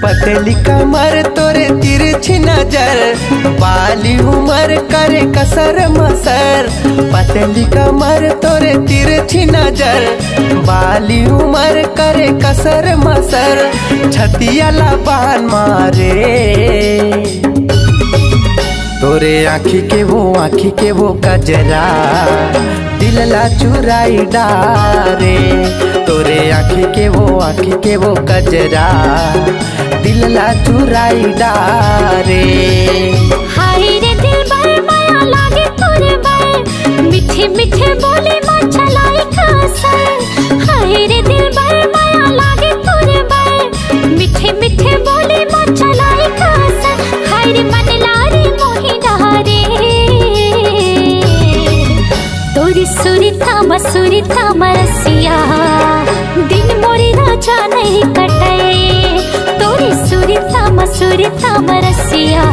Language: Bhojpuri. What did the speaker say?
पतली कमर तोरे तिरछी नजर, बाली उमर करे कसर मसर। पतली कमर तोरे तिरछी नजर, बाली उमर करे कसर मसर। छतिया ला बान मारे तोरे आँखी के वो कजरा, दिल ला चुराई डारे। तोरे आँखी के वो कजरा, दिल ला चुराई डारे। हाय रे दिल बर माया लागे तोरे बर, मीठे मीठे बोले माँ चलाई कसर। हाय रे दिल बर माया लागे तोरे बर, मीठे मीठे बोले माँ चलाई कसर। हाय रे मन लारे मोहि डहारे, तोरी सुरीता मरसिया, दिन मोरी राजा नहीं कटे। तोरी सुरीता मरसिया,